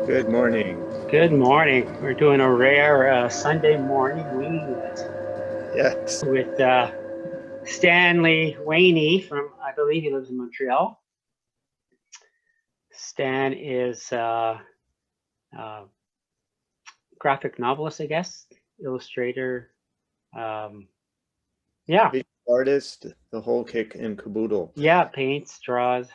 Good morning. Good morning. We're doing a rare Sunday morning winged Yes. with Stanley Wany from, I believe he lives in Montreal. Stan is uh, graphic novelist, I guess, illustrator. Um, yeah, Visual artist, the whole kit and caboodle. yeah, paints, draws.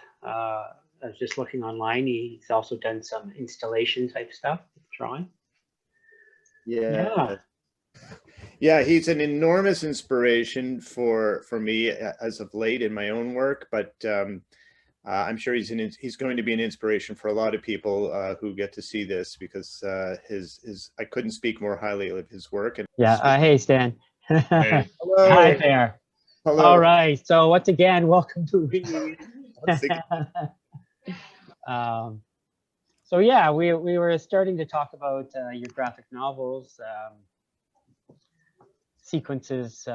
I was just looking online. He's also done some installation type stuff, drawing. Yeah. Yeah, Yeah, he's an enormous inspiration for me as of late in my own work, but I'm sure he's going to be an inspiration for a lot of people who get to see this because his I couldn't speak more highly of his work. And yeah. Hey, Stan. Hey, Hi hello, there. All hello. right. So once again, welcome to Winging Once again, It. So yeah, we were starting to talk about your graphic novels, sequences.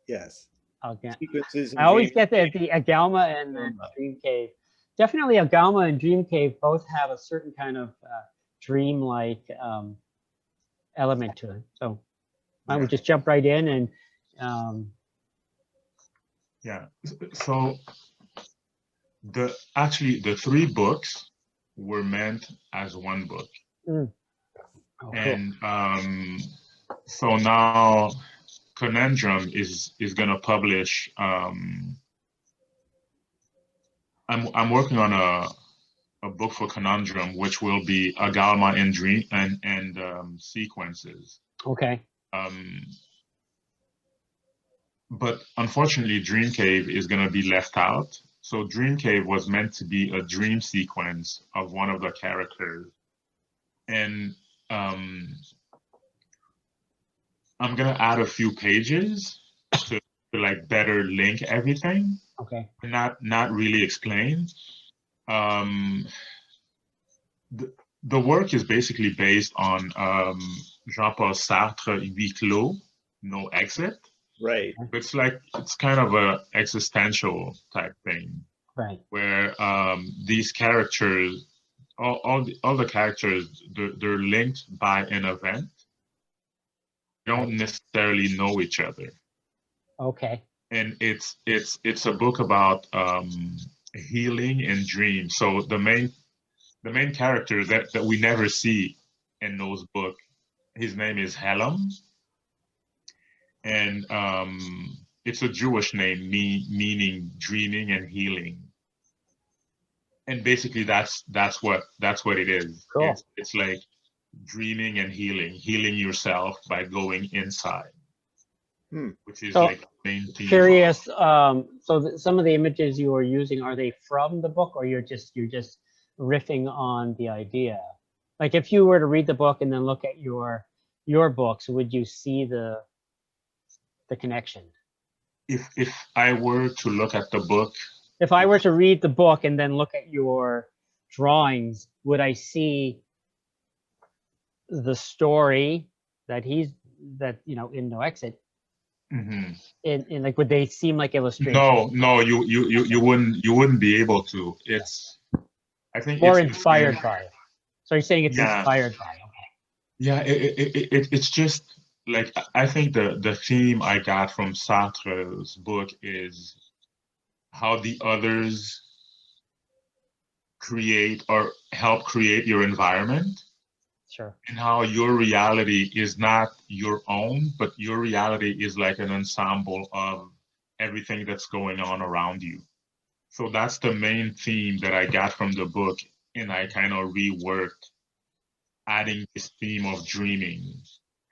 yes, Again, sequences I and always dreams. get the Agalma and the Dream Cave. Definitely Agalma and Dream Cave both have a certain kind of dream-like element to it. So why don't we just jump right in and yeah. So actually the three books were meant as one book, oh, cool. and so now Conundrum is gonna publish. I'm working on a book for Conundrum, which will be Agalma and Dream and sequences. Okay. But unfortunately, Dream Cave is going to be left out. So Dream Cave was meant to be a dream sequence of one of the characters. And I'm going to add a few pages to like better link everything. Okay. Not really explain. The work is basically based on Jean-Paul Sartre, Huis Clos, No Exit. Right. It's kind of a existential type thing, Right. where these characters, all the characters, they're linked by an event. They don't necessarily know each other. Okay. And it's a book about healing and dreams. So the main character that we never see in those books, his name is Helam. And it's a Jewish name, meaning dreaming and healing. And basically, that's what it is. Cool. It's like dreaming and healing yourself by going inside, which is So, like the main theme. Curious. So some of the images you are using, are they from the book, or you're just riffing on the idea? Like if you were to read the book and then look at your books, would you see the connection? If I were to look at the book, if I were to read the book and then look at your drawings, would I see the story that in No Exit? mm-hmm. In like, would they seem like illustrations? No, you wouldn't be able to. It's, I think, more inspired by it. So you're saying it's inspired by it? Okay. Yeah, it's just like, I think the theme I got from Sartre's book is how the others create or help create your environment. Sure. And how your reality is not your own, but your reality is like an ensemble of everything that's going on around you. So that's the main theme that I got from the book, and I kind of reworked, adding this theme of dreaming.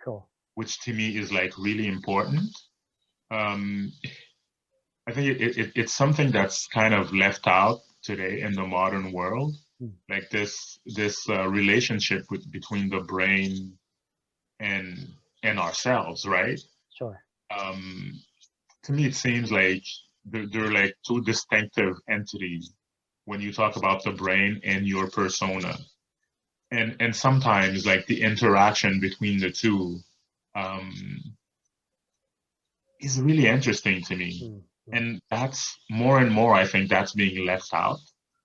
Cool. Which to me is like really important. I think it's something that's kind of left out today in the modern world. like this relationship between the brain and ourselves, right? Sure. To me, it seems like they're like two distinctive entities when you talk about the brain and your persona. And sometimes like the interaction between the two um, is really interesting to me. And that's more and more, I think that's being left out.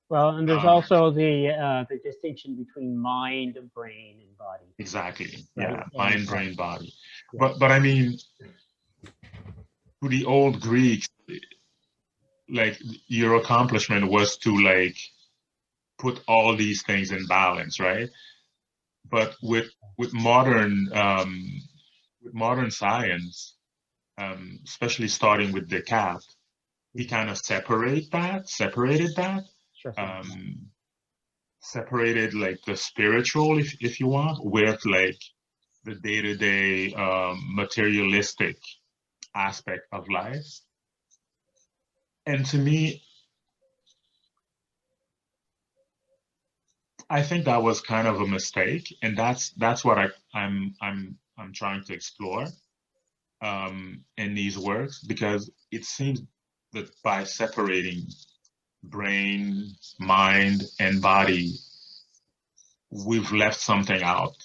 Well, and there's also the distinction between mind, brain, and body. Exactly. Right? Yeah. And Mind, brain, body. Yeah. But I mean, to the old Greeks, like your accomplishment was to like put all these things in balance, right? But with modern science, especially starting with Descartes, he kind of separated that, Sure. separated like the spiritual, if you want, with like the day-to-day materialistic aspect of life. And to me, I think that was kind of a mistake, and that's what I'm trying to explore in these works, because it seems that by separating brain, mind, and body, we've left something out,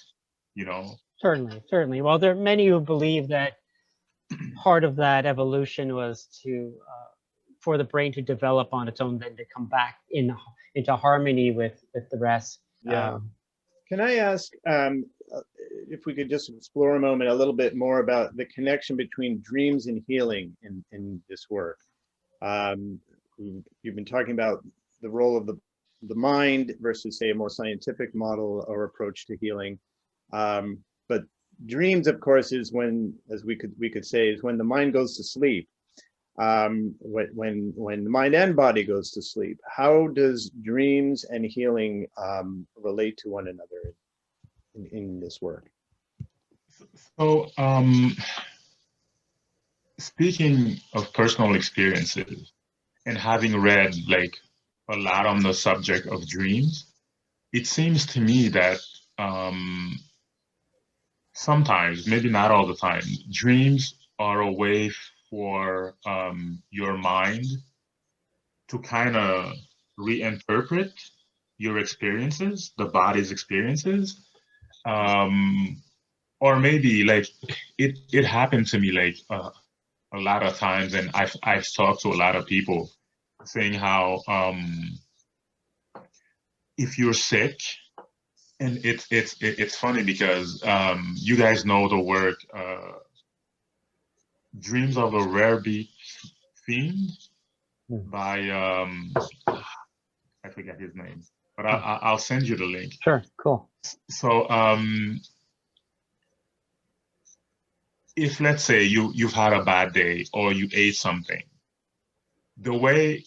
you know? Certainly. Well, there are many who believe that part of that evolution was to for the brain to develop on its own, then to come back into harmony with the rest. Yeah. Can I ask if we could just explore a moment a little bit more about the connection between dreams and healing in this work? You've been talking about the role of the mind versus, say, a more scientific model or approach to healing. But dreams, of course, is when, as we could say, is when the mind goes to sleep. When the mind and body goes to sleep. How does dreams and healing relate to one another in this work? So, speaking of personal experiences and having read like a lot on the subject of dreams, it seems to me that sometimes, maybe not all the time, dreams are a way for your mind to kind of reinterpret your experiences, the body's experiences. Or maybe like it happened to me like a lot of times, and I've talked to a lot of people saying how if you're sick, and it's funny because you guys know the work Dreams of a Rare Beat Fiend by I forget his name, but I'll send you the link. Sure, cool. So if let's say you've had a bad day or you ate something, the way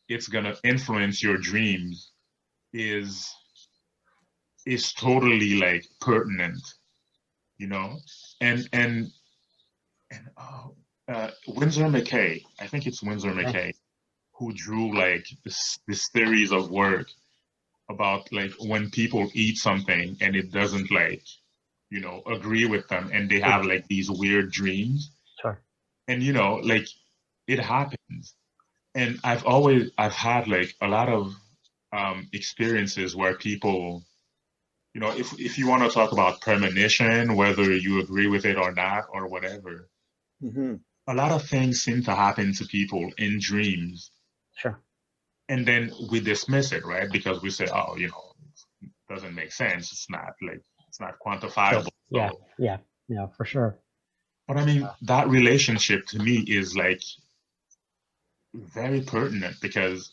it's gonna influence your dreams is totally like pertinent, you know, and Winsor McKay, I think it's Winsor McKay, who drew like this series of work about like when people eat something and it doesn't like, you know, agree with them, and they have like these weird dreams. Sure. And you know, like it happens. And I've had like a lot of experiences where people, you know, if you want to talk about premonition, whether you agree with it or not or whatever, a lot of things seem to happen to people in dreams. Sure. And then we dismiss it, right? Because we say, oh, you know, it doesn't make sense. It's not quantifiable. Sure. Yeah, for sure. But I mean, that relationship to me is like very pertinent because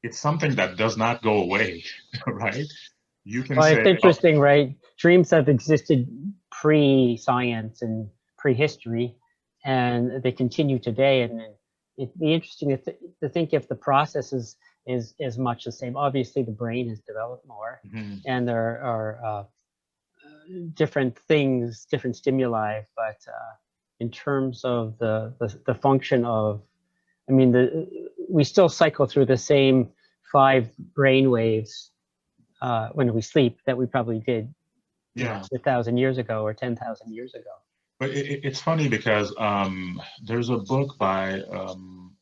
it's something that does not go away, right? You can say, it's interesting, right? Dreams have existed pre-science and prehistory, and they continue today. And it'd be interesting to think if the process is much the same. Obviously, the brain has developed more, and there are different things, different stimuli. But in terms of the function of, I mean, we still cycle through the same 5 brain waves when we sleep that we probably did, you know, 1,000 years ago or 10,000 years ago. But it's funny because there's a book by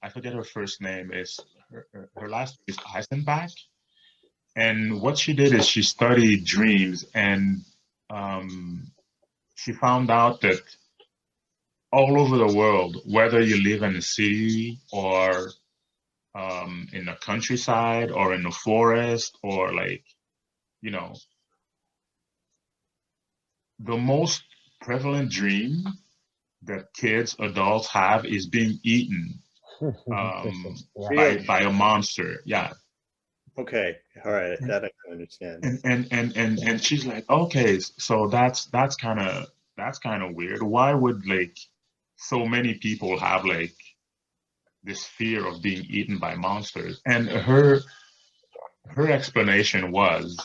I forget her first name. Is her last name is Eisenbach, and what she did is she studied dreams, and she found out that all over the world, whether you live in a city or in the countryside or in the forest or like, you know, the most prevalent dream that kids, adults have is being eaten by a monster. Yeah. Okay. All right. That I can understand. And she's like, okay, so that's kind of weird. Why would like so many people have like this fear of being eaten by monsters? And her explanation was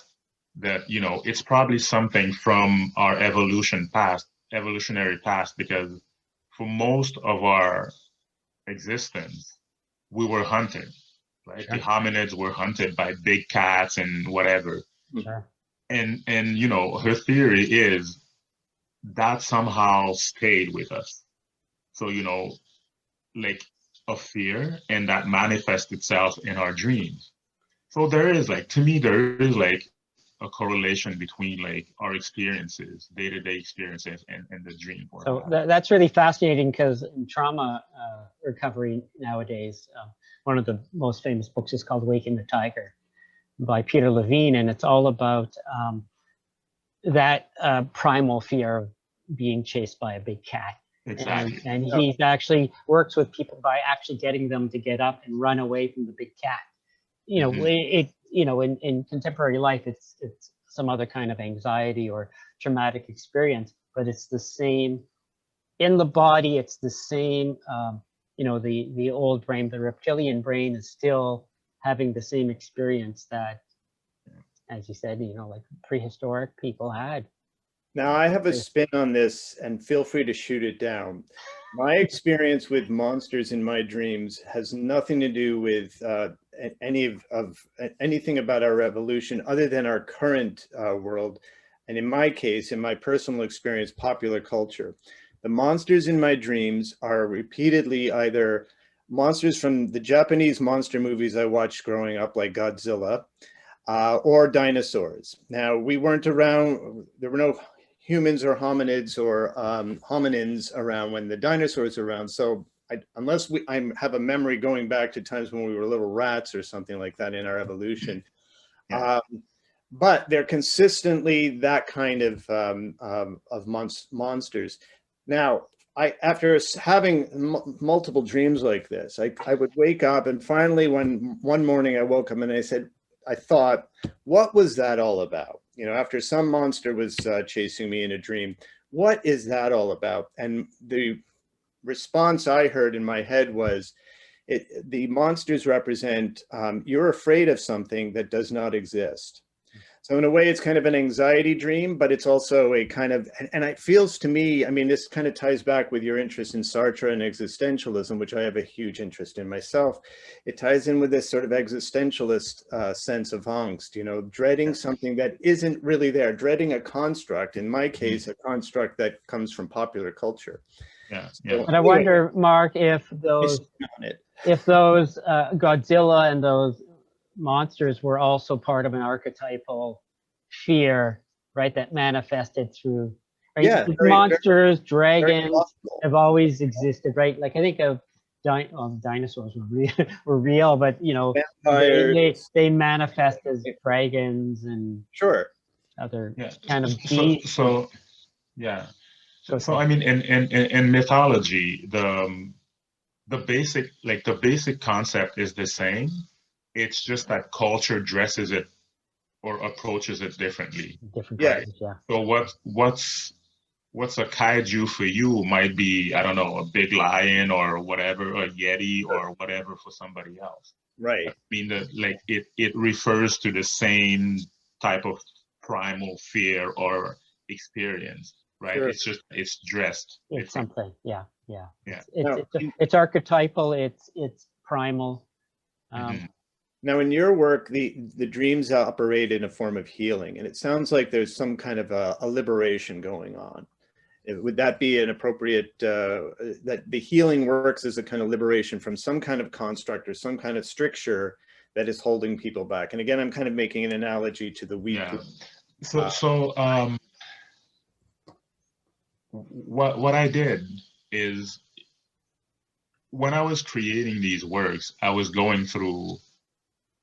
that, you know, it's probably something from our evolutionary past, because for most of our existence, we were hunted, right? Sure. The hominids were hunted by big cats and whatever. Sure. And you know, her theory is that somehow stayed with us. So, you know, like a fear, and that manifests itself in our dreams. So there is like, to me, there is like a correlation between like our experiences, day-to-day experiences, and the dream world. So that's really fascinating, because in trauma recovery nowadays, one of the most famous books is called Waking the Tiger by Peter Levine, and it's all about that primal fear of being chased by a big cat. Exactly. And he actually works with people by actually getting them to get up and run away from the big cat. You know, you know, in contemporary life, it's some other kind of anxiety or traumatic experience, but it's the same in the body. It's the same. You know, the old brain, the reptilian brain, is still having the same experience that, as you said, you know, like prehistoric people had. Now, I have a spin on this, and feel free to shoot it down. My experience with monsters in my dreams has nothing to do with anything about our evolution other than our current world. And in my case, in my personal experience, popular culture. The monsters in my dreams are repeatedly either monsters from the Japanese monster movies I watched growing up, like Godzilla, or dinosaurs. Now, we weren't around, there were no humans or hominids or hominins around when the dinosaurs were around. So unless I have a memory going back to times when we were little rats or something like that in our evolution. Yeah. But they're consistently that kind of monsters. Now, after having multiple dreams like this, I would wake up, and finally one morning I woke up and I thought, what was that all about? You know, after some monster was chasing me in a dream, what is that all about? And the response I heard in my head was, the monsters represent, you're afraid of something that does not exist. So in a way, it's kind of an anxiety dream, but it's also a kind of, and it feels to me, I mean, this kind of ties back with your interest in Sartre and existentialism, which I have a huge interest in myself. It ties in with this sort of existentialist sense of angst, you know, dreading something that isn't really there, dreading a construct, in my case, a construct that comes from popular culture. Yeah. So, and I wonder, Marc, if those Godzilla and those monsters were also part of an archetypal fear, right, that manifested through, right? Yeah, monsters, dragons have always existed, right? Like I think of dinosaurs were real, but you know, they manifest as dragons and other kind of beasts. So I mean, in mythology, the basic concept is the same. It's just that culture dresses it or approaches it differently. Right? Yeah. So what's a kaiju for you might be, I don't know, a big lion or whatever, a yeti or whatever for somebody else. Right. I mean, it refers to the same type of primal fear or experience, right? Sure. It's dressed. It's something. Yeah. It's archetypal. It's primal. Now, in your work, the dreams operate in a form of healing, and it sounds like there's some kind of a liberation going on. Would that be an appropriate, that the healing works as a kind of liberation from some kind of construct or some kind of stricture that is holding people back? And again, I'm kind of making an analogy to the weak. Yeah. What I did is, when I was creating these works, I was going through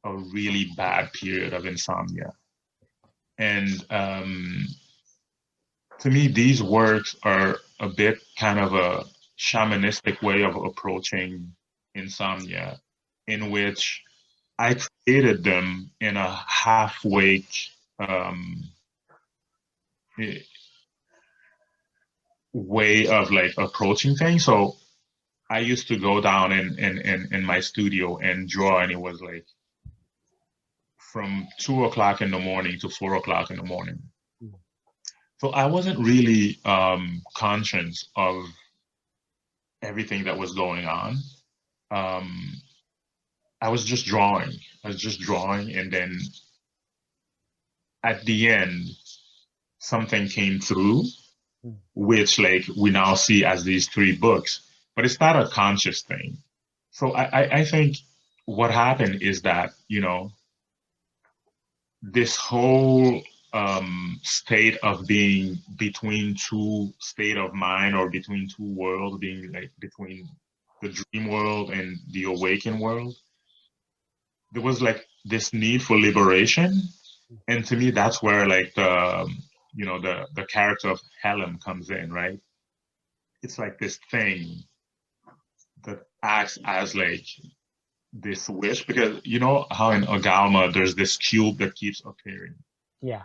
a really bad period of insomnia. And to me, these works are a bit kind of a shamanistic way of approaching insomnia, in which I created them in a half-wake way of like approaching things. So I used to go down in my studio and draw, and it was like from 2 o'clock in the morning to 4 o'clock in the morning. So I wasn't really conscious of everything that was going on. I was just drawing. And then at the end, something came through, which like we now see as these 3 books, but it's not a conscious thing. So I think what happened is that, you know, this whole state of being between 2 state of mind, or between 2 worlds, being like between the dream world and the awakened world, there was like this need for liberation. And to me, that's where like the, you know, the character of Helen comes in, right? It's like this thing that acts as like this wish, because you know how in Agalma there's this cube that keeps appearing. Yeah.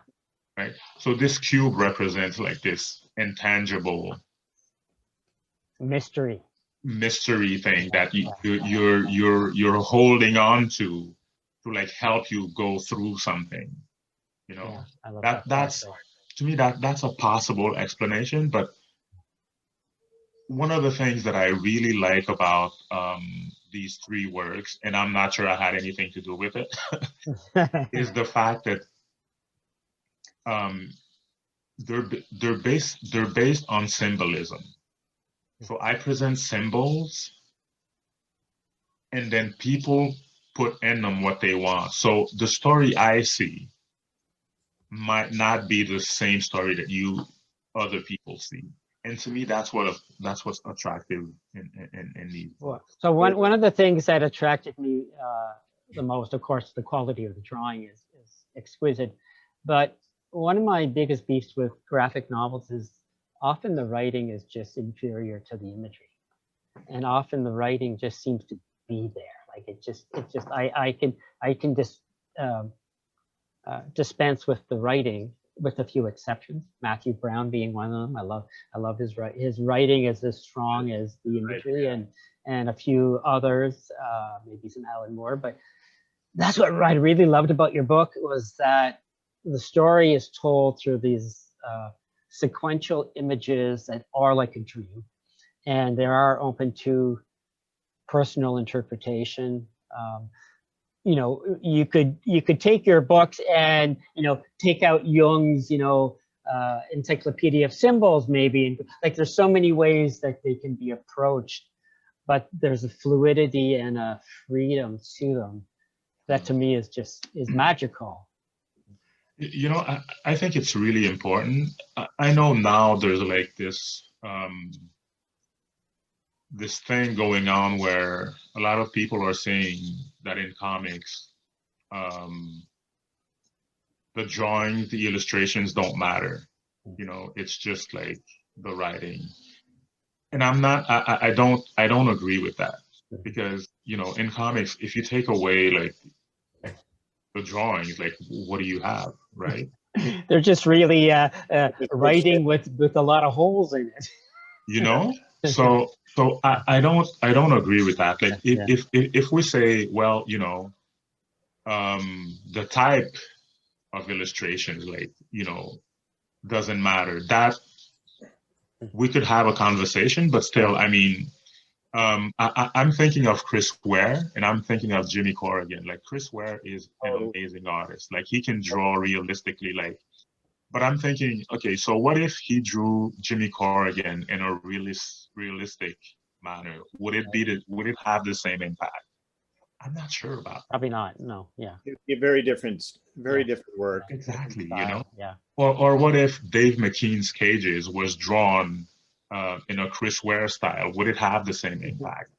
Right. So this cube represents like this intangible mystery thing that you're holding on to like help you go through something. You know, yeah, I love that's to me that's a possible explanation. But one of the things that I really like about these 3 works, and I'm not sure I had anything to do with it, is the fact that they're based on symbolism. So I present symbols, and then people put in them what they want. So the story I see might not be the same story that other people see. And to me, that's what's attractive in these books. So one of the things that attracted me the most, of course, the quality of the drawing is exquisite. But one of my biggest beefs with graphic novels is often the writing is just inferior to the imagery, and often the writing just seems to be there. Like it just I can just dispense with the writing, with a few exceptions. Matthew Brown being one of them. I love his writing is as strong as the imagery, and a few others, maybe some Alan Moore. But that's what I really loved about your book, was that the story is told through these sequential images that are like a dream, and they are open to personal interpretation. You know, you could take your books and, you know, take out Jung's, you know, encyclopedia of symbols, maybe, and like there's so many ways that they can be approached, but there's a fluidity and a freedom to them that to me is magical. You know, I think it's really important. I know now there's like this this thing going on where a lot of people are saying that in comics, the drawings, the illustrations don't matter. You know, it's just like the writing. And I don't agree with that, because, you know, in comics, if you take away like the drawings, like what do you have, right? They're just really writing with a lot of holes in it. You know, so I don't agree with that. Like if we say, well, you know, the type of illustrations, like, you know, doesn't matter, that we could have a conversation, but still, I mean, I'm thinking of Chris Ware, and I'm thinking of Jimmy Corrigan. Like Chris Ware is an Oh. amazing artist. Like he can draw realistically. Like, but I'm thinking, okay, so what if he drew Jimmy Corrigan in a realistic manner? Would it have the same impact? I'm not sure about that. Probably not. No. Yeah. It'd be a very different Yeah. work. Exactly, you know? Style, yeah. Or what if Dave McKean's Cages was drawn in a Chris Ware style? Would it have the same impact?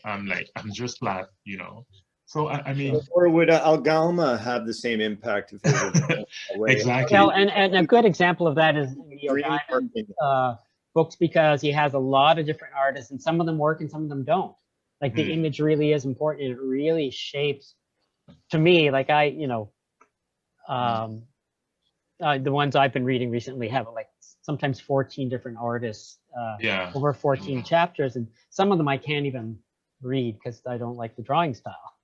I'm just like, you know. So I mean, Or would Algalma have the same impact if it was that way? exactly. Well, and a good example of that is Neil Dream Diamond working. books, because he has a lot of different artists, and some of them work and some of them don't. Like the image really is important, and it really shapes, to me, like the ones I've been reading recently have like sometimes 14 different artists, Yeah. over 14 chapters, and some of them I can't even read because I don't like the drawing style.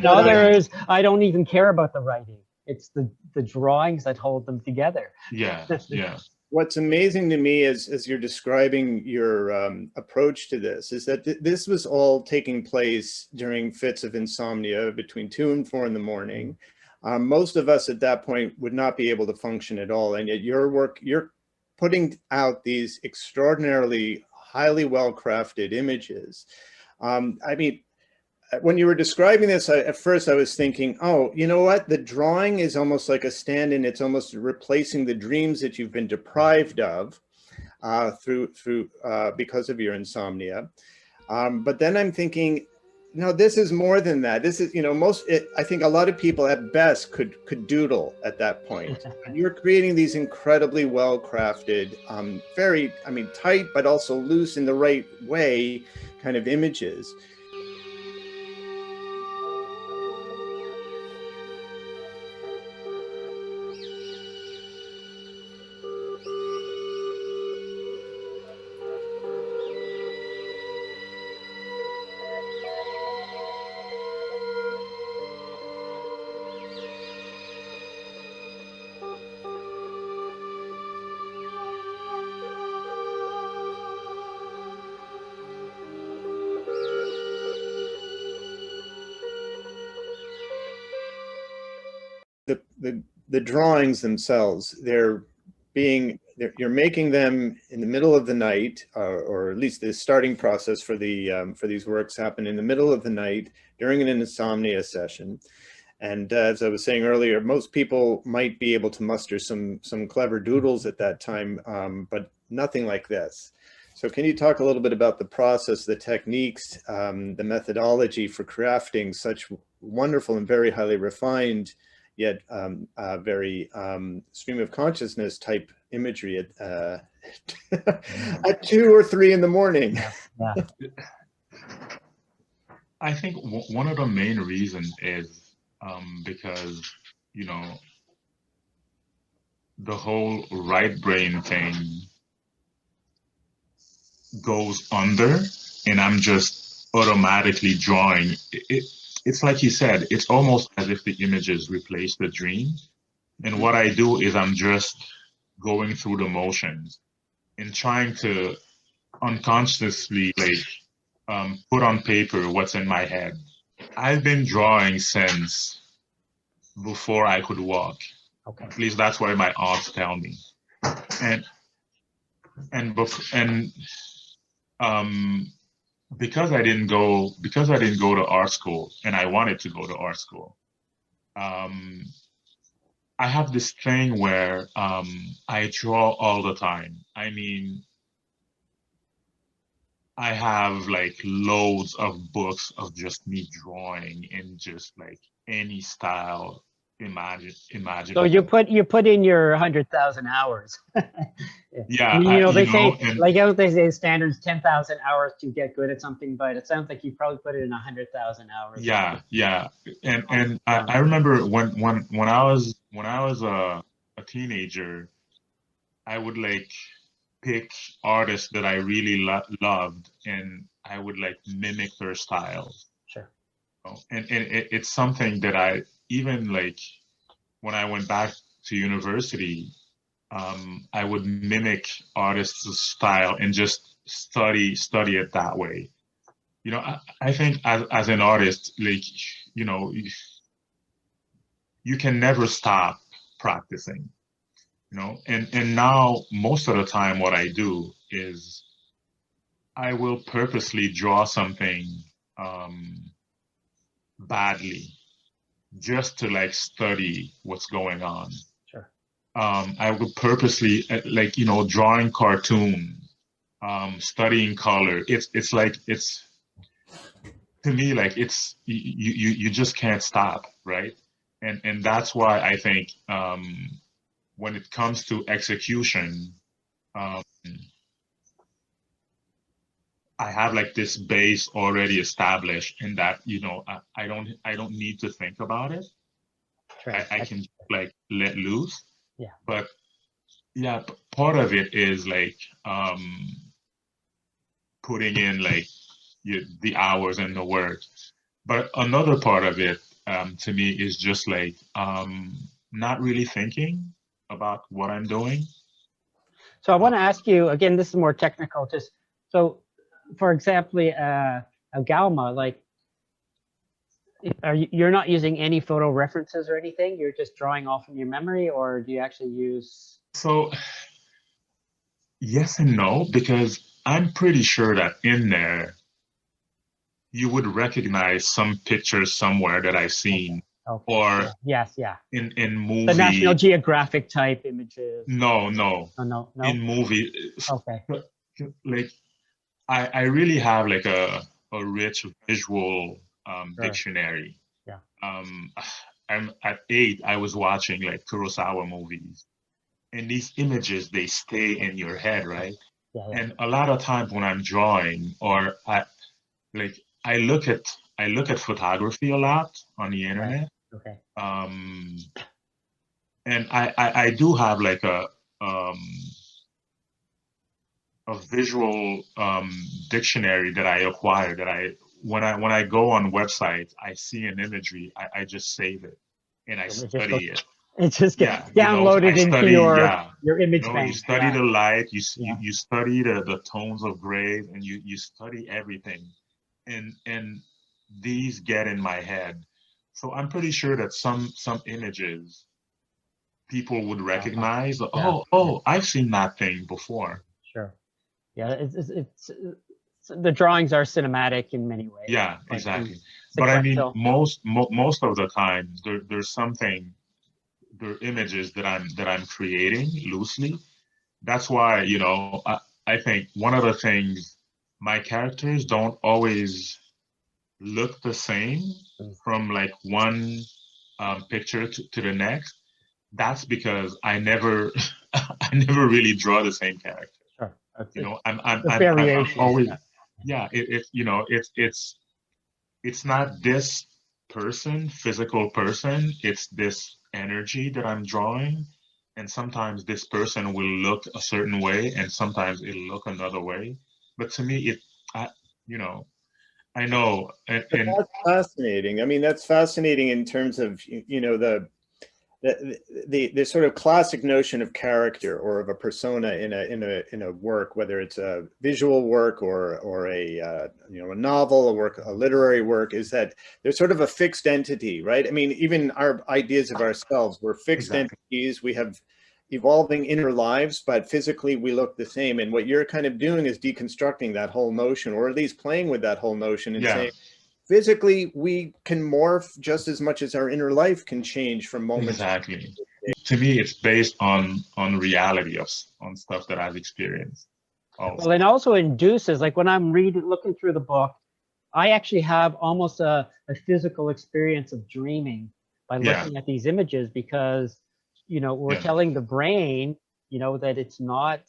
Others, I don't even care about the writing. It's the drawings that hold them together. Yeah, yeah. What's amazing to me as you're describing your approach to this is that this was all taking place during fits of insomnia between 2 and 4 in the morning. Most of us at that point would not be able to function at all. And yet you're putting out these extraordinarily highly well-crafted images. I mean, when you were describing this, at first I was thinking, oh, you know what? The drawing is almost like a stand-in. It's almost replacing the dreams that you've been deprived of because of your insomnia. But then I'm thinking, no, this is more than that. This is, you know, I think a lot of people at best could doodle at that point. You're creating these incredibly well-crafted, very, I mean, tight, but also loose in the right way kind of images. The drawings themselves, you're making them in the middle of the night, or at least the starting process for these works happen in the middle of the night during an insomnia session. And as I was saying earlier, most people might be able to muster some clever doodles at that time, but nothing like this. So can you talk a little bit about the process, the techniques, the methodology for crafting such wonderful and very highly refined, yet very stream of consciousness type imagery at 2 or 3 in the morning? Yeah. I think one of the main reasons is because, you know, the whole right brain thing goes under, and I'm just automatically drawing. It's like you said, it's almost as if the images replace the dream. And what I do is I'm just going through the motions and trying to unconsciously put on paper what's in my head. I've been drawing since before I could walk. Okay. At least that's what my aunts tell me. Because I didn't go to art school, and I wanted to go to art school, I have this thing where I draw all the time. I mean, I have like loads of books of just me drawing in just like any style imagine. So you put in your 100,000 hours. Yeah, you know, they say, and, like they say standards 10,000 hours to get good at something, but it sounds like you probably put it in 100,000 hours. Yeah. And I remember when I was a teenager, I would like pick artists that I really loved, and I would like mimic their styles. Sure. And it's something that I even like when I went back to university, I would mimic artists' style and just study it that way. you know, I think as an artist, like, you know, you can never stop practicing, you know, and now most of the time what I do is I will purposely draw something badly just to like study what's going on. Sure. I would purposely like, you know, drawing cartoon, studying color. It's like, it's, to me, like, it's, you just can't stop, right? And that's why I think when it comes to execution, um, I have like this base already established in that, you know, I don't need to think about it. Right. I can like let loose. Yeah. But yeah, part of it is like putting in like the hours and the work. But another part of it, to me, is just like not really thinking about what I'm doing. So I want to ask you again. This is more technical. Just so, for example, a Galma, like, you're not using any photo references or anything? You're just drawing off from your memory, or do you actually use? So yes and no, because I'm pretty sure that in there you would recognize some pictures somewhere that I've seen, Okay. or Yes, yeah. in movie. The National Geographic type images. No. Oh, no. In movie, Okay. like I really have like a rich visual Sure. dictionary. Yeah. I'm at 8. I was watching like Kurosawa movies, and these images, they stay in your head, right? Yeah. And a lot of times when I'm drawing, or like I look at photography a lot on the internet. Right. Okay. And I do have like a visual dictionary that I acquired, that when I go on websites, I see an imagery, I just save it and I study it. It just gets You know, downloaded into your image you know, bank. you study the light, you Yeah. you study the tones of grays, and you study everything, and these get in my head. So I'm pretty sure that some images people would recognize. Yeah. Oh, I've seen that thing before. Sure. Yeah, it's the drawings are cinematic in many ways. Yeah, Like exactly. But I mean, most of the time, there's something, there are images that I'm creating loosely. That's why, you know, I think one of the things, my characters don't always look the same from like one picture to the next. That's because I never I never really draw the same character. Sure. You know, I'm I'm always, yeah. You know, it's not this person, physical person. It's this energy that I'm drawing, and sometimes this person will look a certain way, and sometimes it'll look another way. But to me, you know, I know, and That's fascinating. I mean, that's fascinating in terms of, you know, the sort of classic notion of character or of a persona in a work, whether it's a visual work or a you know, a novel, a literary work, is that there's sort of a fixed entity, right? I mean, even our ideas of ourselves, we're fixed entities. We have evolving inner lives, but physically we look the same. And what you're kind of doing is deconstructing that whole notion, or at least playing with that whole notion, and saying, physically, we can morph just as much as our inner life can change from moment. Exactly. To me, it's based on reality, on stuff that I've experienced. Well, it also induces, like when I'm looking through the book, I actually have almost a physical experience of dreaming by looking at these images, because, you know, we're telling the brain, you know, that it's not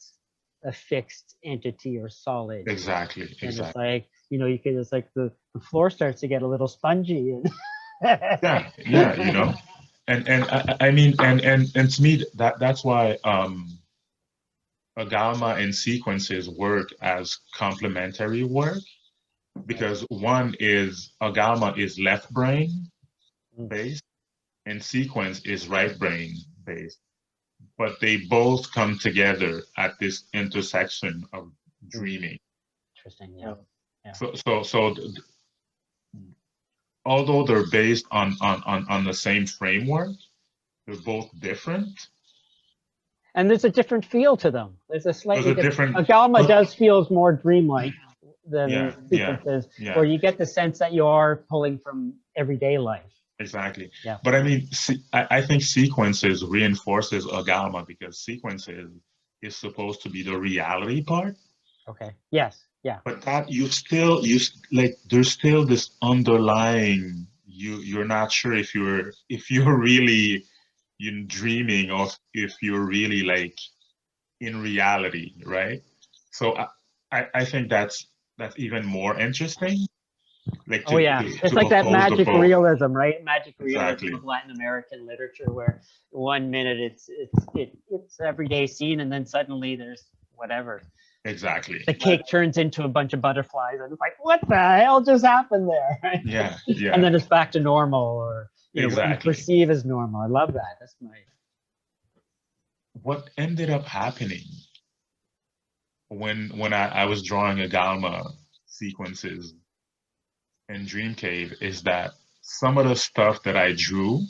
a fixed entity or solid. Exactly. And it's like, you know, it's like the floor starts to get a little spongy. And yeah, you know, and I mean, and to me, that's why agalma and sequences work as complementary work, because one is, agalma is left brain based and sequence is right brain based, but they both come together at this intersection of dreaming. Interesting. Yeah. Yeah. So although they're based on the same framework, they're both different. And there's a different feel to them. There's a There's slightly a different. different. Agalma But does feels more dreamlike than yeah, sequences, yeah. where you get the sense that you are pulling from everyday life. Exactly. Yeah. But I mean, I think sequences reinforces Agalma because sequences is supposed to be the reality part. Okay. Yes. Yeah. But that you like there's still this underlying you're not sure if you're really dreaming or if you're really like in reality, right? So I think that's even more interesting. Like Oh yeah, it's to like that oppose the magic both. realism, right? Magic realism Exactly. of Latin American literature, where 1 minute it's everyday scene, and then suddenly there's whatever. Exactly. The cake turns into a bunch of butterflies, and it's like, what the hell just happened there? Right? Yeah, And yeah. then it's back to normal, or what you Exactly. perceive as normal. I love that. That's my. What ended up happening when I was drawing Agalma sequences in Dream Cave is that some of the stuff that I drew,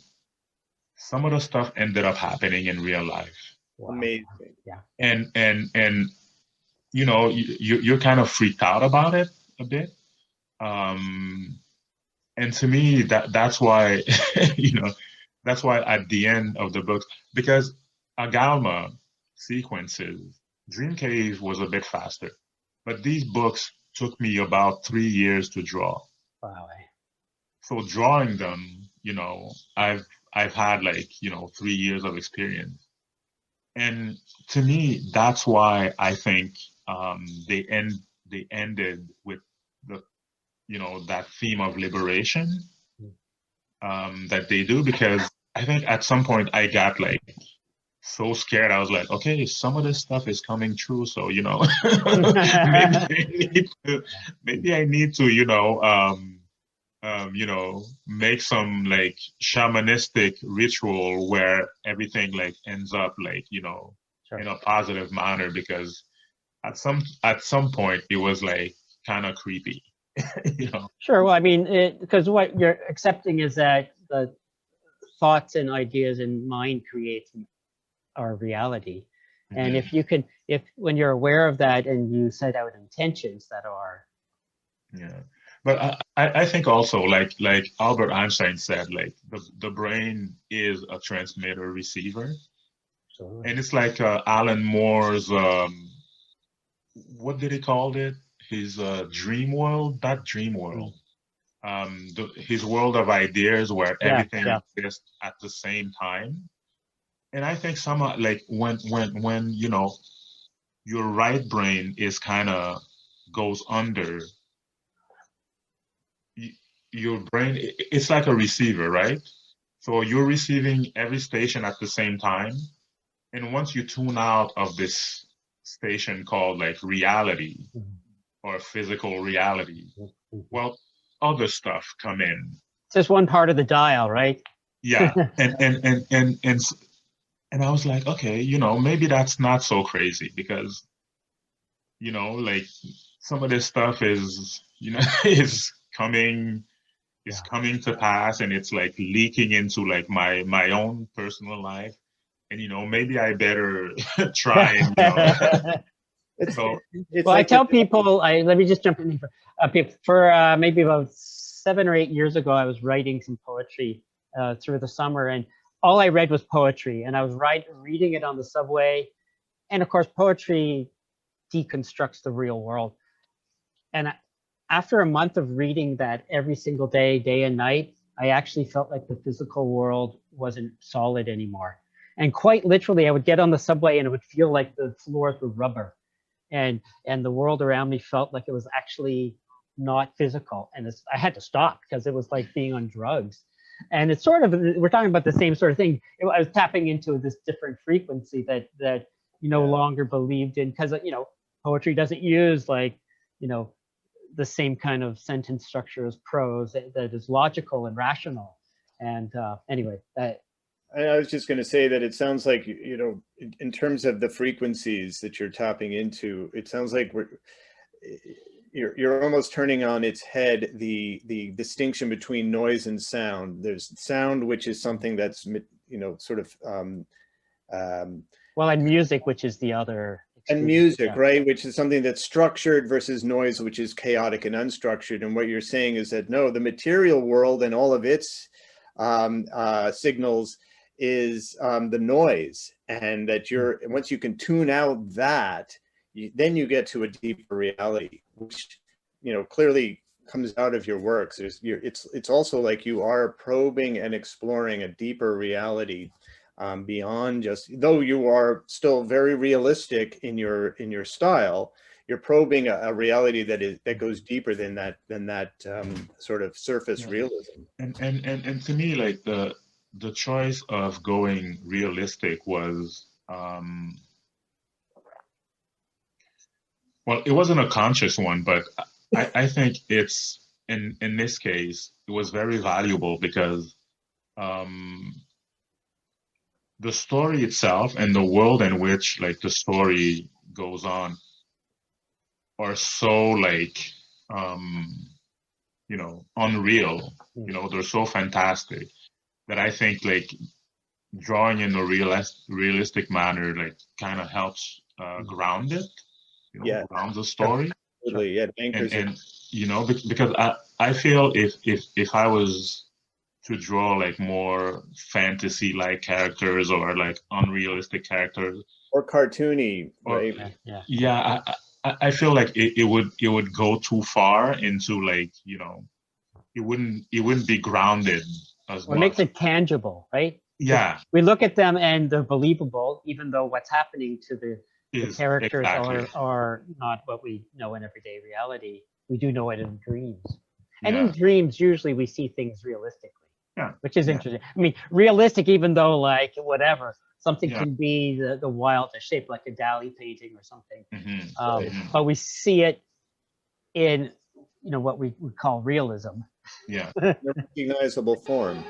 some of the stuff ended up happening in real life. Wow. Amazing. Yeah. And you know, you're kind of freaked out about it a bit. And to me, that's why, you know, that's why at the end of the book, because Agalma sequences, Dream Cave was a bit faster, but these books took me about 3 years to draw. Wow. So drawing them, you know, I've had like, you know, 3 years of experience. And to me, that's why I think they ended with the, you know, that theme of liberation that they do, because I think at some point I got like so scared. I was like, okay, some of this stuff is coming true, so you know, maybe I need to, you know, make some like shamanistic ritual where everything like ends up like, you know, Sure. in a positive manner, because at some point it was like kind of creepy, you know. Sure. Well, I mean, because what you're accepting is that the thoughts and ideas in mind creates our reality. And Mhm. if you can, if when you're aware of that and you set out intentions that are. Yeah, but I think also like Albert Einstein said, like the brain is a transmitter receiver, Absolutely. and it's like Alan Moore's what did he call it? His dream world, not dream world. His world of ideas where Yeah, everything yeah. exists at the same time. And I think some like when you know your right brain is kind of goes under, your brain, it's like a receiver, right? So you're receiving every station at the same time. And once you tune out of this station called like reality or physical reality, well, other stuff come in. It's just one part of the dial, right? Yeah. And I was like, okay, you know, maybe that's not so crazy, because, you know, like some of this stuff is, you know, is coming to pass, and it's like leaking into like my own personal life, and you know, maybe I better try and, you know. So It's Well, I like tell people, let me just jump in here. For maybe about 7 or 8 years ago, I was writing some poetry through the summer, and all I read was poetry, and I was reading it on the subway. And of course, poetry deconstructs the real world. And after a month of reading that every single day, day and night, I actually felt like the physical world wasn't solid anymore. And quite literally, I would get on the subway and it would feel like the floors were rubber, and the world around me felt like it was actually not physical, and I had to stop because it was like being on drugs. And it's sort of, we're talking about the same sort of thing. I was tapping into this different frequency that you no longer believed in, because you know, poetry doesn't use like, you know, the same kind of sentence structure as prose that is logical and rational. And anyway, I was just going to say that it sounds like, you know, in terms of the frequencies that you're tapping into, it sounds like you're almost turning on its head the distinction between noise and sound. There's sound, which is something that's, you know, sort of well, and music, which is the other and extreme, music, yeah. right, which is something that's structured, versus noise, which is chaotic and unstructured. And what you're saying is that no, the material world and all of its signals is the noise, and that you're, once you can tune out that, then you get to a deeper reality, which, you know, clearly comes out of your works. It's also like you are probing and exploring a deeper reality, beyond just, though you are still very realistic in your style, you're probing a reality that goes deeper than that sort of surface realism. And to me, like the choice of going realistic was, well, it wasn't a conscious one, but I think it's, in this case, it was very valuable because the story itself and the world in which like the story goes on are so like you know, unreal. You know, they're so fantastic that I think like drawing in a realistic manner like kind of helps ground it, you know, Yeah, ground the story. absolutely. Yeah, And you know, because I feel if I was to draw like more fantasy like characters or like unrealistic characters or cartoony, or right? yeah, I feel like it would go too far into like, you know, it wouldn't be grounded as Or makes much. it tangible, right? Yeah, We look at them and they're believable, even though what's happening to the is characters exactly. are not what we know in everyday reality. We do know it in dreams. And in Yeah, dreams, usually we see things realistically, yeah, which is yeah, interesting. I mean, realistic, even though like whatever, something yeah. can be the wildest shape, like a Dali painting or something. Mm-hmm. But we see it in, you know, what we would call realism. Yeah. A recognizable form.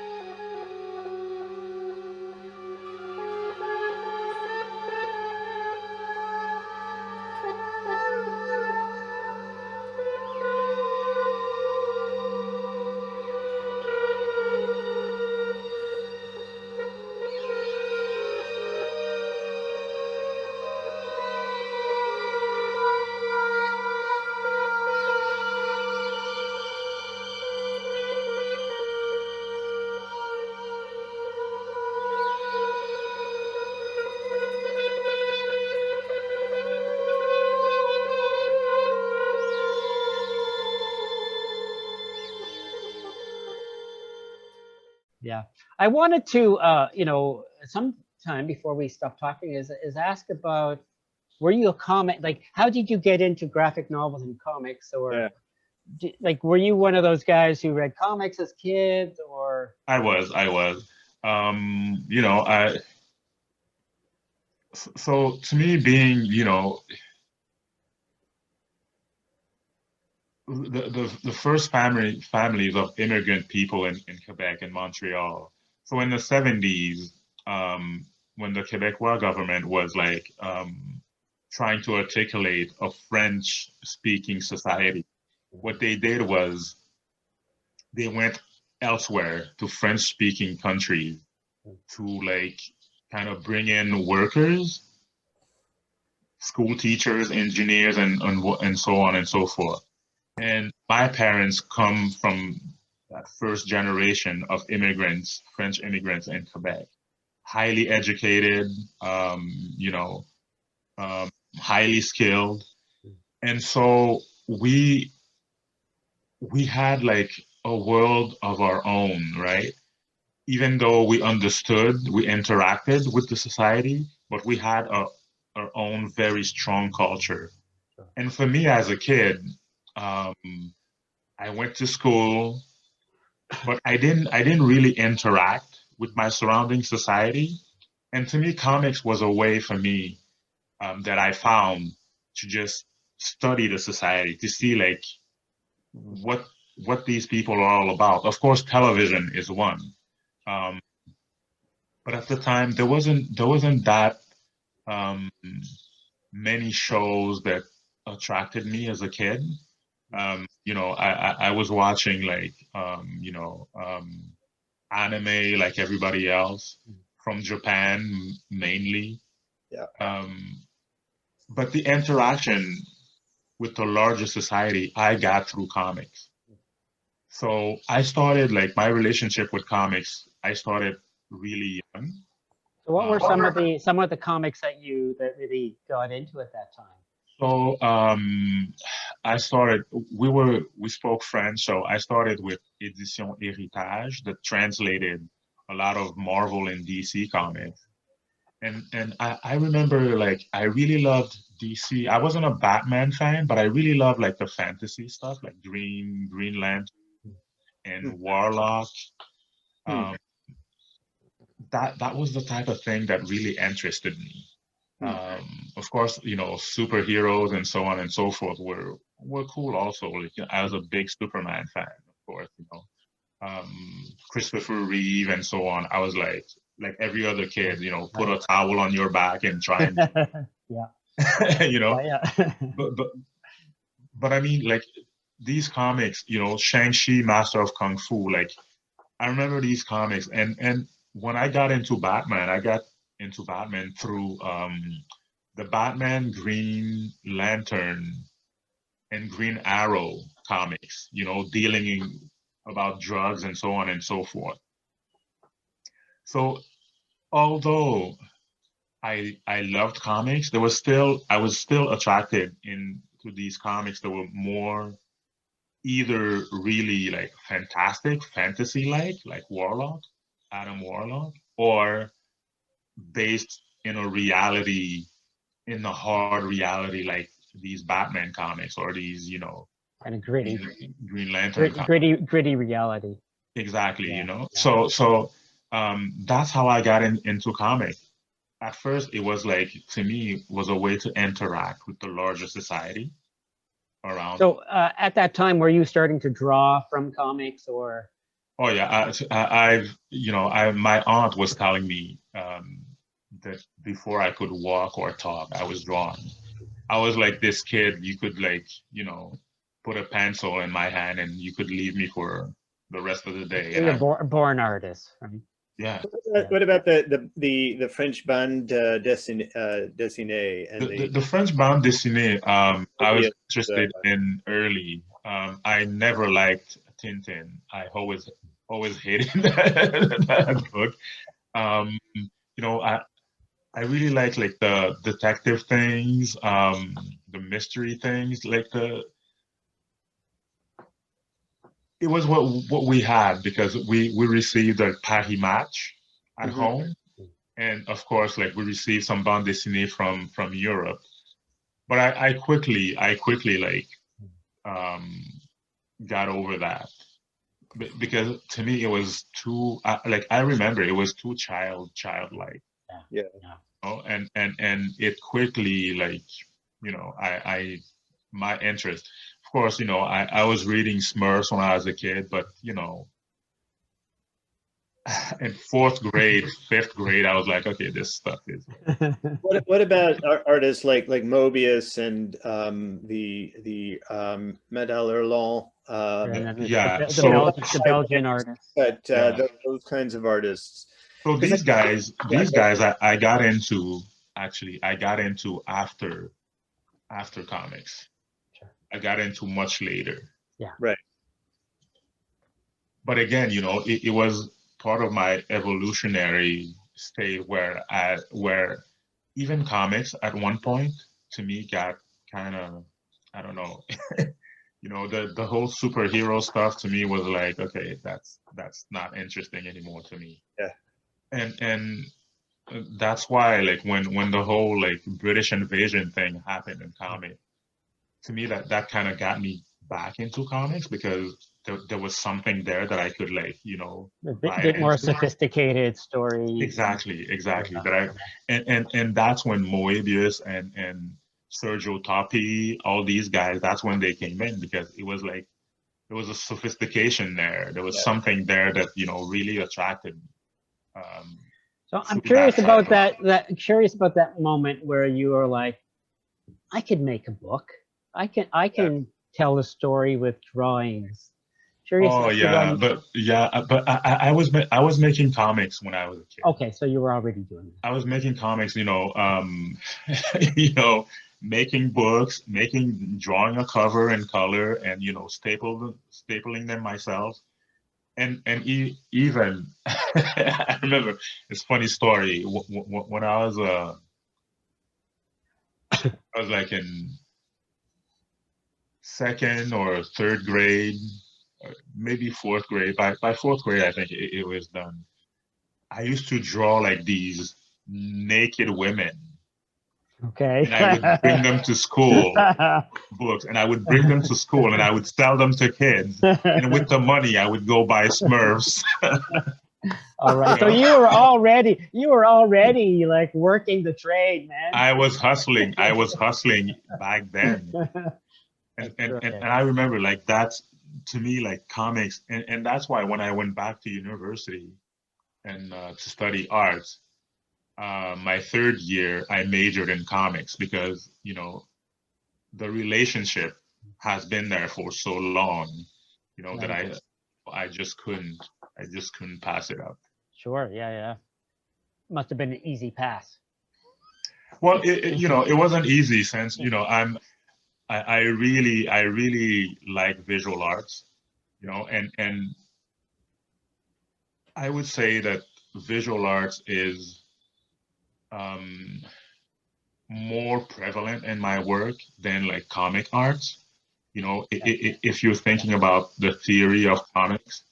Yeah, I wanted to, you know, sometime before we stop talking, is ask about, were you a comic? Like, how did you get into graphic novels and comics, or Yeah. like, were you one of those guys who read comics as kids, or? I was. You know, so to me, being, you know, the first families of immigrant people in Quebec and Montreal. So in the 70s, when the Quebecois government was like trying to articulate a French speaking society, what they did was they went elsewhere to French speaking countries to like kind of bring in workers, school teachers, engineers, and so on and so forth. And my parents come from that first generation of immigrants, French immigrants in Quebec, highly educated, you know, highly skilled. And so we had like a world of our own, right? Even though we understood, we interacted with the society, but we had our own very strong culture. And for me as a kid, um, I went to school, but I didn't really interact with my surrounding society. And to me, comics was a way for me that I found to just study the society, to see like what what these people are all about. Of course, television is one, um, but at the time there wasn't that um, many shows that attracted me as a kid. You know, I was watching like anime like everybody else from Japan mainly. Yeah. But the interaction with the larger society I got through comics. So I started like my relationship with comics. I started really young. So what were Um, some of the comics that you that really got into at that time? So I started. We spoke French, so I started with Édition Héritage that translated a lot of Marvel and DC comics. And I remember like I really loved DC. I wasn't a Batman fan, but I really loved like the fantasy stuff, like Green Lantern Hmm. and Warlock. Hmm. Um, that was the type of thing that really interested me. Hmm. Of course, you know, superheroes and so on and so forth were cool also. Like, you know, I was a big Superman fan, of course, you know. Christopher Reeve and so on. I was like every other kid, you know, put a towel on your back and try and, Yeah. you know, Yeah. but, but, but I mean, like these comics, you know, Shang-Chi, Master of Kung Fu, like I remember these comics and when I got into Batman, I got into Batman through the Batman Green Lantern and Green Arrow comics, you know, dealing about drugs and so on and so forth. So although I loved comics, there was still I was still attracted into these comics that were more either really like fantastic, fantasy like Warlock, Adam Warlock, or based in a reality, in a hard reality like these Batman comics or these, you know, Kind of these gritty, Green Lantern comics. gritty reality. Exactly, you Yeah. know. Yeah. So that's how I got into comics. At first, it was like to me was a way to interact with the larger society around. So at that time, were you starting to draw from comics or? Oh yeah, I've you know my aunt was telling me that before I could walk or talk, I was drawing. I was like this kid. You could like you know put a pencil in my hand and you could leave me for the rest of the day, So and you're I born artist, right? yeah. Yeah. What about the French band dessinée and The French bande dessinée, I was Mobius, interested in early. I never liked Tintin. I always hated that book. You know, I really like the detective things, the mystery things. Like the it was what we had because we received a Paris match at Mhm. home, and of course, like we received some bande dessinée from Europe. But I quickly like um, got over that because to me it was too like I remember it was too childlike, Yeah. Yeah. you know? And it quickly like you know I my interest. Of course, you know I was reading Smurfs when I was a kid, but you know in fourth grade, fifth grade, I was like, okay, this stuff is. What about artists like Mobius and the Medal Erland? And then Yeah, the, so the Belgian artist. But yeah. those kinds of artists. So 'Cause yeah, these guys, I got into actually, I got into after comics. Sure. I got into much later. Yeah. right. But again, you know, it was part of my evolutionary state where even comics at one point to me got kind of I don't know, you know, the whole superhero stuff to me was like, okay, that's not interesting anymore to me. Yeah. And that's why like when the whole like British invasion thing happened in comic, to me that kind of got me back into comics because there was something there that I could like you know A buy bit more into. sophisticated stories. Exactly that I and that's when Moebius and Sergio Topi, all these guys, that's when they came in because it was like there was a sophistication there. There was Yeah. something there that you know really attracted me. Um, So I'm through that curious type about of curious about that moment where you are like, I could make a book. I can tell a story with drawings. Curious. Oh yeah, but I was making comics when I was a kid. Okay, so you were already doing that. I was making comics, you know, making books, drawing a cover in color, and stapling them myself, and even I remember it's a funny story when I was like in second or third grade, maybe fourth grade. By fourth grade, I think it was done. I used to draw like these naked women, Okay. and I would bring them to school, books, and I would bring them to school, and I would sell them to kids, and with the money, I would go buy Smurfs. All right. So You know? you were already like working the trade, man. I was hustling back then. And I remember like that's to me like comics, and that's why when I went back to university and to study arts, my third year I majored in comics because the relationship has been there for so long, that I just couldn't pass it up. Sure. Yeah. Must have been an easy pass. Well, it wasn't easy since I really like visual arts, and I would say that visual arts is more prevalent in my work than like comic arts. If you're thinking about the theory of comics,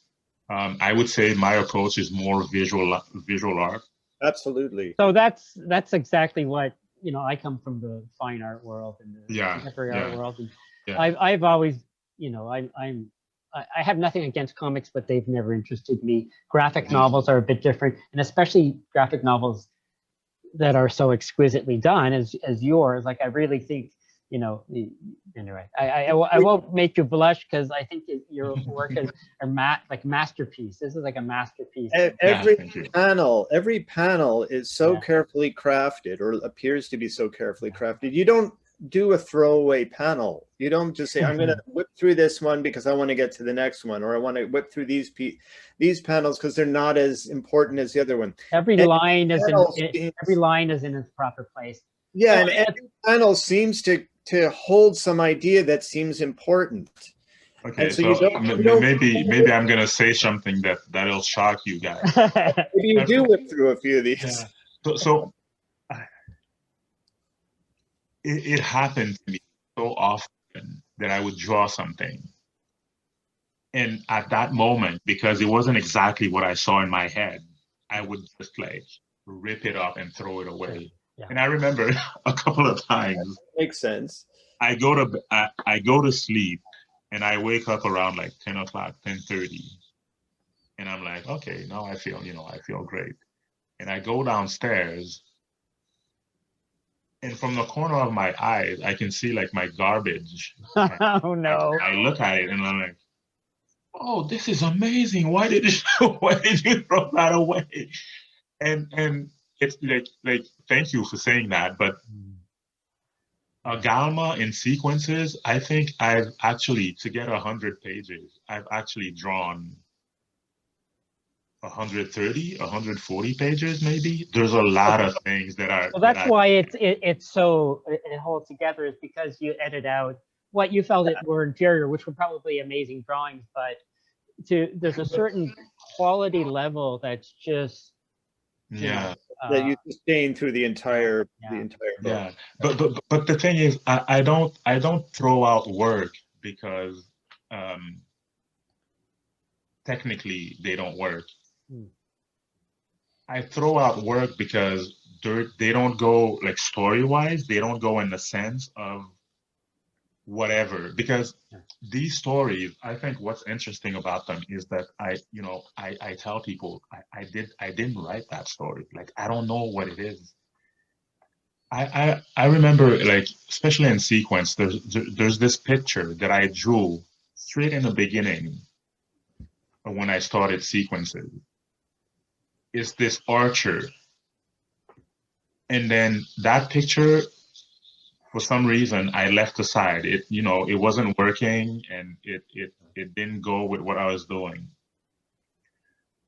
I would say my approach is more visual art. Absolutely. So that's exactly what I come from the fine art world and the contemporary art world. And I've always, I have nothing against comics, but they've never interested me. Graphic novels are a bit different, and especially graphic novels that are so exquisitely done as yours. Like I really think, anyway, I won't make you blush because I think your work is like masterpiece. This is like a masterpiece. Every panel is so carefully crafted, or appears to be so carefully crafted. You don't do a throwaway panel. You don't just say, I'm going to whip through this one because I want to get to the next one, or I want to whip through these panels because they're not as important as the other one. Every line is in its proper place. Yeah, and every panel seems to hold some idea that seems important. Okay, so maybe I'm gonna say something that'll shock you guys. Maybe you do whip through a few of these. Yeah. So it happened to me so often that I would draw something, and at that moment, because it wasn't exactly what I saw in my head, I would just like rip it up and throw it away. Yeah. And I remember a couple of times. That makes sense. I go to sleep, and I wake up around like 10 o'clock, 10:30, and I'm like, okay, now I feel great. And I go downstairs, and from the corner of my eyes, I can see like my garbage. Oh no! I look at it, and I'm like, oh, this is amazing. Why did you throw that away? And it's like thank you for saying that, but Galma in sequences, I think I've actually, to get 100 pages, I've actually drawn 130, 140 pages maybe. There's a lot of things that are. Well, that's why it holds together, is because you edit out what you felt were inferior, which were probably amazing drawings, but there's a certain quality level that's just that you sustain through the entire book. Yeah, but the thing is, I don't throw out work because technically they don't work. I throw out work because they don't go like story-wise. They don't go in the sense of whatever, because these stories, I think what's interesting about them is that I tell people I didn't write that story. Like, I don't know what it is. I remember, like, especially in sequence, there's this picture that I drew straight in the beginning when I started sequences. It's this archer, and then that picture, for some reason I left aside. It, you know, it wasn't working, and it didn't go with what I was doing.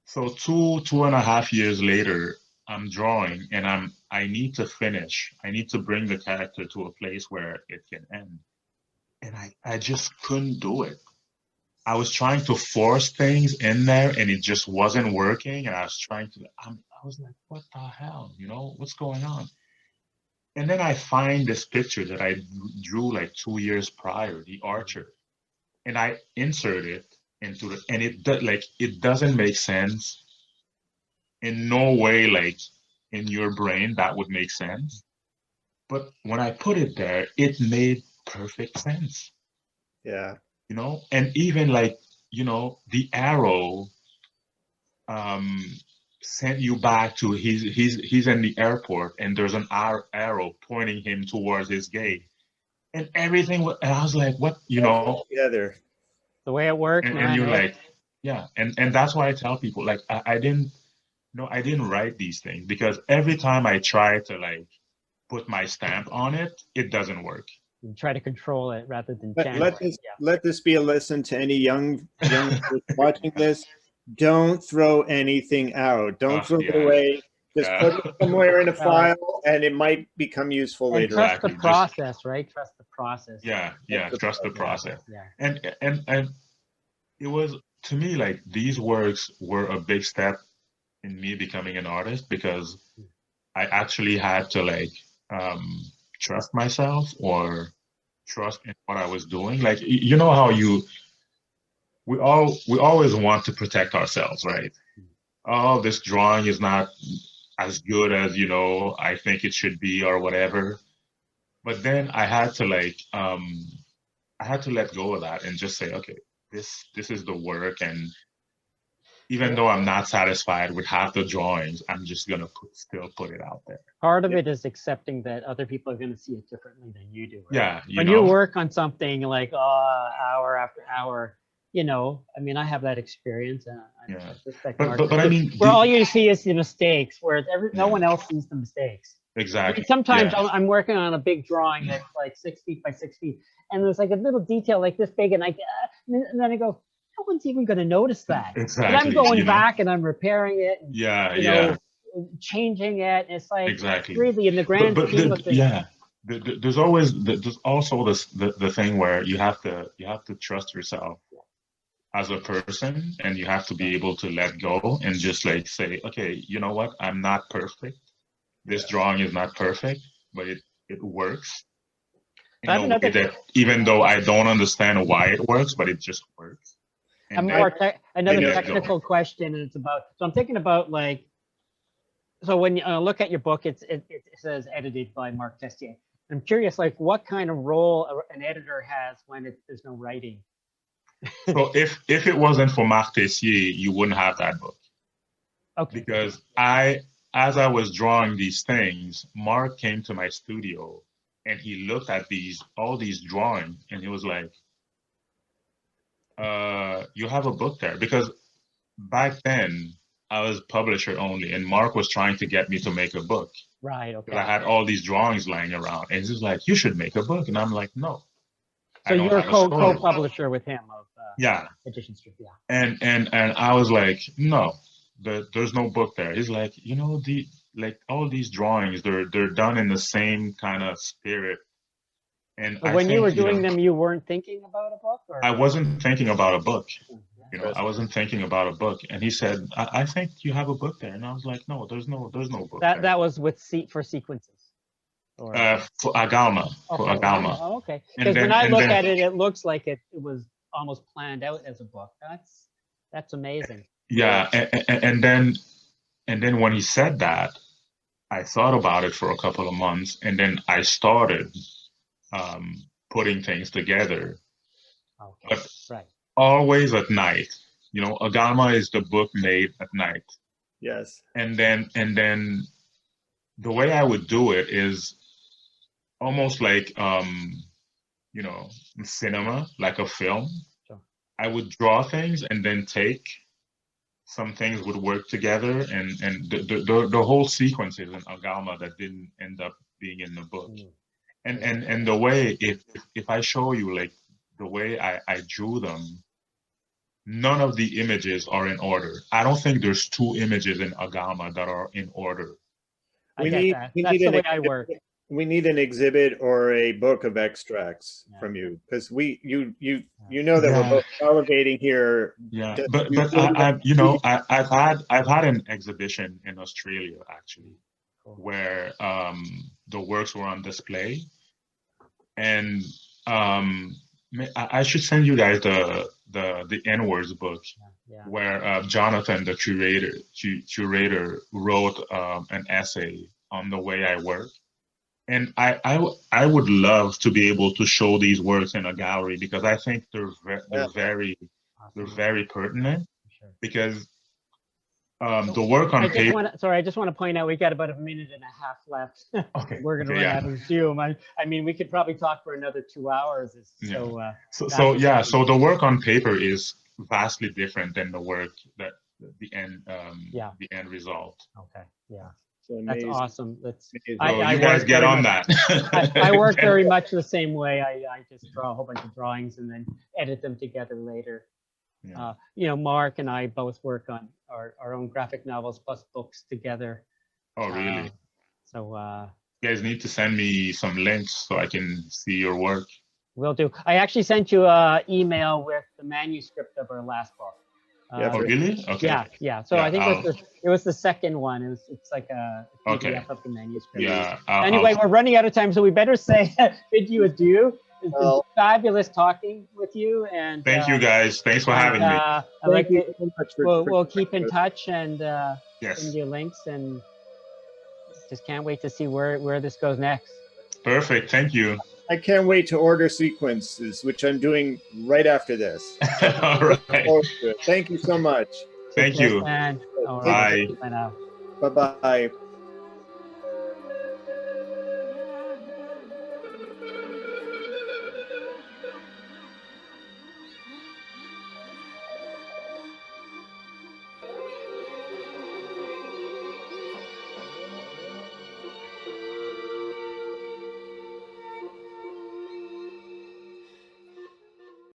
So 2.5 years later, I'm drawing, and I need to finish. I need to bring the character to a place where it can end. And I just couldn't do it. I was trying to force things in there, and it just wasn't working. And I was trying to, I was like, what the hell? You know, what's going on? And then I find this picture that I drew like 2 years prior, the Archer, and I insert it into the, and like, it doesn't make sense. In no way, like, in your brain, that would make sense. But when I put it there, it made perfect sense. Yeah. You know, and even like, you know, the arrow sent you back to he's in the airport, and there's an arrow pointing him towards his gate, and everything was, and I was like, what, you know, Together. The way it works, and man. you're like, yeah, and that's why I tell people, like, I didn't, no, I didn't write these things because every time I try to like put my stamp on it, it doesn't work. You try to control it rather than Let this be a lesson to any young watching this. Don't throw anything out. Don't throw it away. Just put it somewhere in a file, and it might become useful later. Trust the process, right? Trust the process. Yeah, trust the process. Yeah. And it was, to me, like, these works were a big step in me becoming an artist, because I actually had to like trust myself, or trust in what I was doing. Like, you know how we always want to protect ourselves, right? Oh, this drawing is not as good as, you know, I think it should be, or whatever. But then I had to like I had to let go of that and just say, okay, this is the work, and even though I'm not satisfied with half the drawings, I'm just gonna still put it out there. Part of it is accepting that other people are going to see it differently than you do. Right? Yeah. When you work on something like hour after hour, you know, I mean, I have that experience, and I suspect but I mean, where all you see is the mistakes, whereas no one else sees the mistakes. Exactly. I mean, sometimes I'm working on a big drawing that's like 6 feet by 6 feet, and there's like a little detail like this big, and and then I go, no one's even going to notice that. Exactly. And I'm going back and I'm repairing it. And, you know, changing it. It's like, really, in the grand scheme of things. Yeah. There's also the thing where you have to trust yourself as a person, and you have to be able to let go and just like say, okay, you know what? I'm not perfect. This drawing is not perfect, but it works. In a way that, even though I don't understand why it works, but it just works. Another technical question, and it's about, so I'm thinking about like, so when you look at your book, it says edited by Marc Tessier. I'm curious, like, what kind of role an editor has when there's no writing? So if it wasn't for Marc Tessier, you wouldn't have that book. Okay. Because as I was drawing these things, Marc came to my studio and he looked at all these drawings, and he was like, you have a book there. Because back then I was publisher only, and Marc was trying to get me to make a book. Right. Okay. I had all these drawings lying around, and he's like, you should make a book. And I'm like, no. So you're co-publisher with him of Edition Street. Yeah. And I was like, no, there's no book there. He's like, you know, all these drawings, they're done in the same kind of spirit. And when you were doing them, you weren't thinking about a book? Or? I wasn't thinking about a book. You know, I wasn't thinking about a book. And he said, I think you have a book there. And I was like, no, there's no book there. That was for sequences? Or... for Agalma. For Agalma. Oh, okay. Because when I look at it, it looks like it was almost planned out as a book. That's amazing. Yeah. And then when he said that, I thought about it for a couple of months, and then I started putting things together. Okay. But right. Always at night. You know, Agalma is the book made at night. Yes. And then the way I would do it is almost like you know, cinema, like a film. Sure. I would draw things and then take some things would work together, and the whole sequence is in Agalma that didn't end up being in the book. And the way, if I show you like the way I drew them, none of the images are in order. I don't think there's two images in Agama that are in order. I get that. That's the way I work. We need an exhibit or a book of extracts from you, because you know that we're both salivating here. Yeah, but I've had an exhibition in Australia actually, where the works were on display, and I should send you guys the N-Words book, where Jonathan, the curator, wrote an essay on the way I work. And I would love to be able to show these works in a gallery, because I think they're very pertinent. Because the work on paper. I just want to point out we got about 1.5 minutes left. Okay. We're going to run out of Zoom. I mean, we could probably talk for another 2 hours. So the work on paper is vastly different than the work that the end result. Okay. Yeah. So that's awesome. You guys get on that. I work very much the same way. I just draw a whole bunch of drawings and then edit them together later. Yeah. Marc and I both work on our own graphic novels plus books together. Oh, really? So you guys need to send me some links so I can see your work. Will do. I actually sent you an email with the manuscript of our last book. Oh, really? Okay. Yeah. So I think it was the second one. It's like a PDF of the manuscript. Yeah. Anyway, we're running out of time, so we better say bid you adieu. It's been fabulous talking with you, and thank you guys. Thanks for having me. We'll keep in touch and send you links, and just can't wait to see where this goes next. Perfect. Thank you. I can't wait to order sequences, which I'm doing right after this. All right. Thank you so much. Thank you. Bye. Bye. Bye-bye.